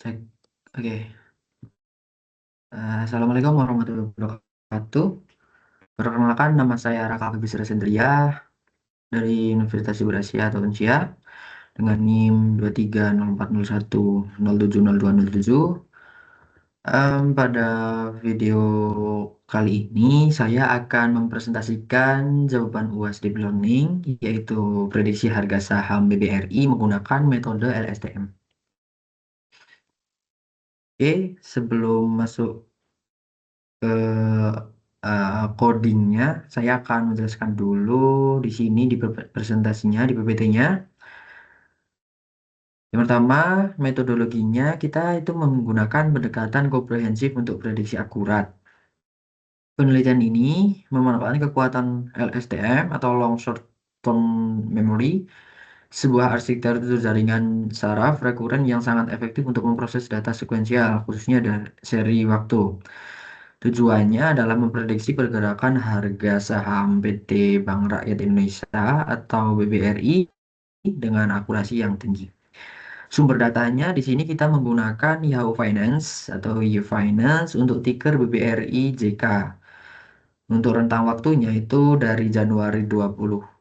Cek. Oke. Assalamualaikum warahmatullahi wabarakatuh. Perkenalkan, nama saya Raka Bisra Sendria dari Universitas Ibu Asia atau Uncia dengan NIM 230401070207. Pada video kali ini saya akan mempresentasikan jawaban UAS Deep Learning, yaitu prediksi harga saham BBRI menggunakan metode LSTM. Oke, sebelum masuk ke codingnya, saya akan menjelaskan dulu di sini di presentasinya, di PPT-nya. Yang pertama, metodologinya kita itu menggunakan pendekatan komprehensif untuk prediksi akurat. Penelitian ini memanfaatkan kekuatan LSTM atau Long Short Term Memory, sebuah arsitektur jaringan saraf rekuren yang sangat efektif untuk memproses data sekuensial, khususnya dari seri waktu. Tujuannya adalah memprediksi pergerakan harga saham PT Bank Rakyat Indonesia atau BBRI dengan akurasi yang tinggi. Sumber datanya di sini kita menggunakan Yahoo Finance atau Yahoo Finance untuk ticker BBRI JK. Untuk rentang waktunya itu dari Januari 2019,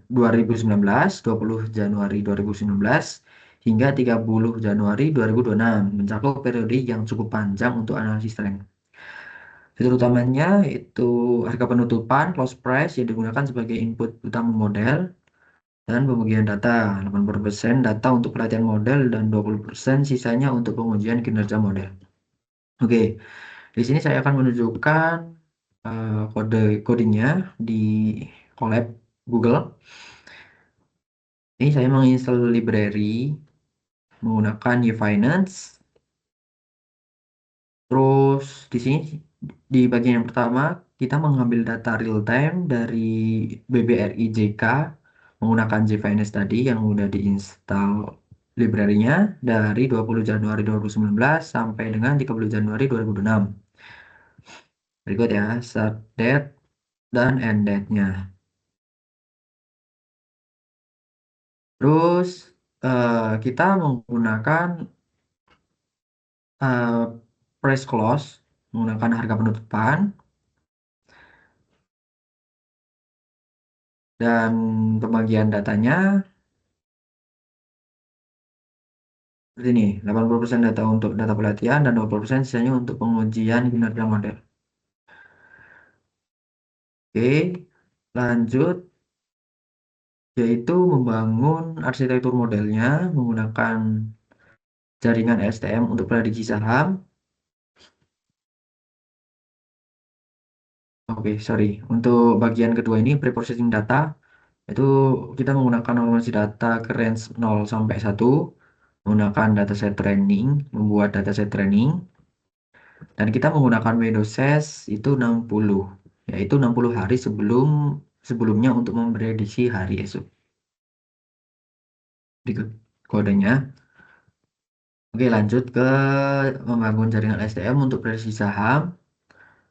20 Januari 2019 hingga 30 Januari 2026, mencakup periode yang cukup panjang untuk analisis tren. Fitur utamanya itu harga penutupan close price yang digunakan sebagai input utama model dan pembagian data. 80% data untuk pelatihan model dan 20% sisanya untuk pengujian kinerja model. Oke, di sini saya akan menunjukkan kode codingnya di Colab Google. Ini saya menginstal library menggunakan Finance. Terus di sini di bagian yang pertama kita mengambil data real time dari BBRI JK menggunakan JFinance tadi yang udah diinstal library-nya dari 20 Januari 2019 sampai dengan 30 Januari 2026. Berikut ya, start date dan end date-nya. Terus kita menggunakan eh, price close menggunakan harga penutupan dan pembagian datanya seperti ini, 80% data untuk data pelatihan dan 20% sisanya untuk pengujian kinerja model. Oke, lanjut yaitu membangun arsitektur modelnya menggunakan jaringan STM untuk prediksi saham. Oke, sorry. Untuk bagian kedua ini preprocessing data itu kita menggunakan normalisasi data ke range 0 sampai 1, menggunakan dataset training, membuat dataset training, dan kita menggunakan window size itu 60, yaitu 60 hari sebelumnya untuk memprediksi hari esok. Berikut kodenya. Oke, lanjut ke membangun jaringan STM untuk prediksi saham.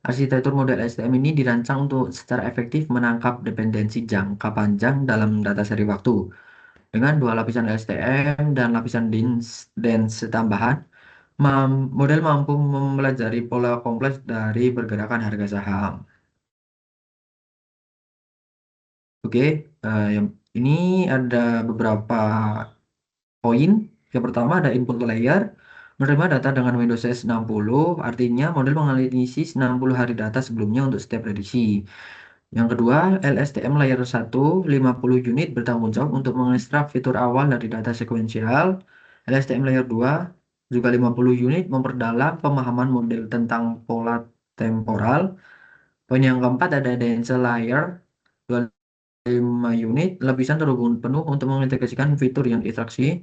Arsitektur model STM ini dirancang untuk secara efektif menangkap dependensi jangka panjang dalam data seri waktu. Dengan dua lapisan STM dan lapisan dense tambahan, model mampu mempelajari pola kompleks dari pergerakan harga saham. Oke, ini ada beberapa poin. Yang pertama ada input layer, menerima data dengan Windows size 60, artinya model menganalisis 60 hari data sebelumnya untuk setiap prediksi. Yang kedua, LSTM layer 1, 50 unit bertanggung jawab untuk mengekstrak fitur awal dari data sekuensial. LSTM layer 2, juga 50 unit memperdalam pemahaman model tentang pola temporal. Poin yang keempat ada dense layer, 25 unit lapisan terhubung penuh untuk mengintegrasikan fitur yang diekstraksi.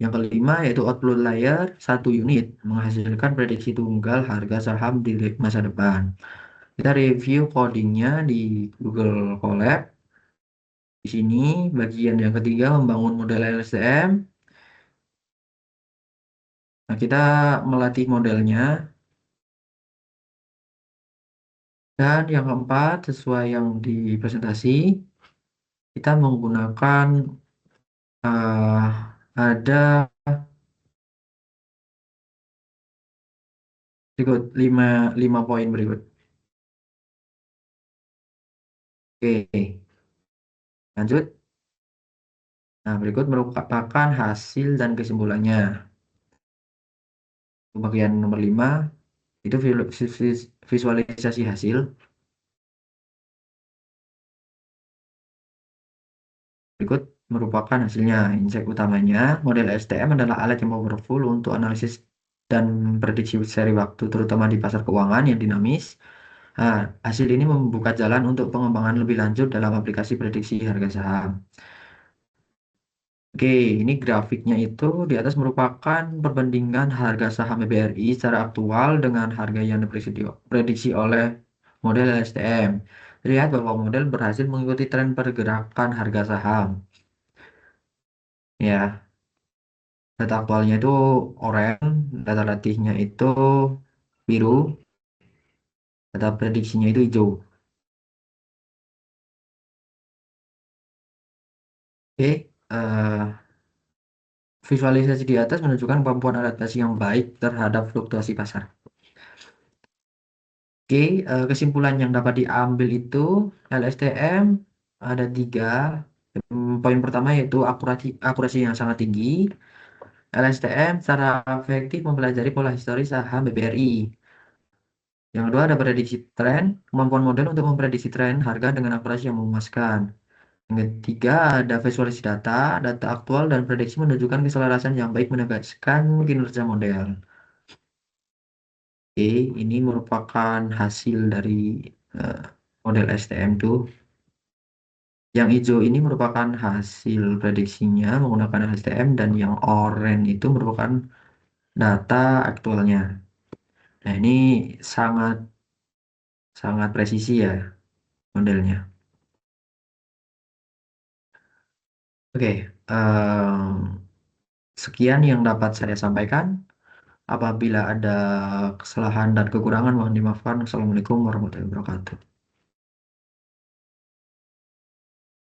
Yang kelima yaitu output layer 1 unit menghasilkan prediksi tunggal harga saham di masa depan. Kita review codingnya di Google Colab. Di sini bagian yang ketiga membangun model LSTM. Nah, kita melatih modelnya. Dan yang keempat, sesuai yang di presentasi, kita menggunakan ada Berikut lima poin berikut. Oke, lanjut. Nah, berikut merupakan hasil dan kesimpulannya. Bagian nomor 5 itu visualisasi hasil. Berikut merupakan hasilnya. Insight utamanya, model STM adalah alat yang powerful untuk analisis dan prediksi seri waktu, terutama di pasar keuangan yang dinamis. Nah, hasil ini membuka jalan untuk pengembangan lebih lanjut dalam aplikasi prediksi harga saham. Oke, ini grafiknya itu di atas merupakan perbandingan harga saham BBRI secara aktual dengan harga yang diprediksi oleh model LSTM. Terlihat bahwa model berhasil mengikuti tren pergerakan harga saham. Ya, data aktualnya itu oranye, data latihnya itu biru, data prediksinya itu hijau. Oke, visualisasi di atas menunjukkan kemampuan adaptasi yang baik terhadap fluktuasi pasar. Oke, kesimpulan yang dapat diambil itu LSTM ada tiga. Poin pertama yaitu akurasi yang sangat tinggi. LSTM secara efektif mempelajari pola historis saham BBRI. Yang kedua ada prediksi tren, kemampuan model untuk memprediksi tren harga dengan akurasi yang memuaskan. Yang ketiga ada visualisasi data, data aktual dan prediksi menunjukkan keselarasan yang baik menegaskan kinerja model. Oke, ini merupakan hasil dari eh, model STM tuh. Yang hijau ini merupakan hasil prediksinya menggunakan STM dan yang oranye itu merupakan data aktualnya. Nah, ini sangat sangat presisi ya modelnya. Oke, sekian yang dapat saya sampaikan. Apabila ada kesalahan dan kekurangan mohon dimaafkan. Assalamualaikum warahmatullahi wabarakatuh.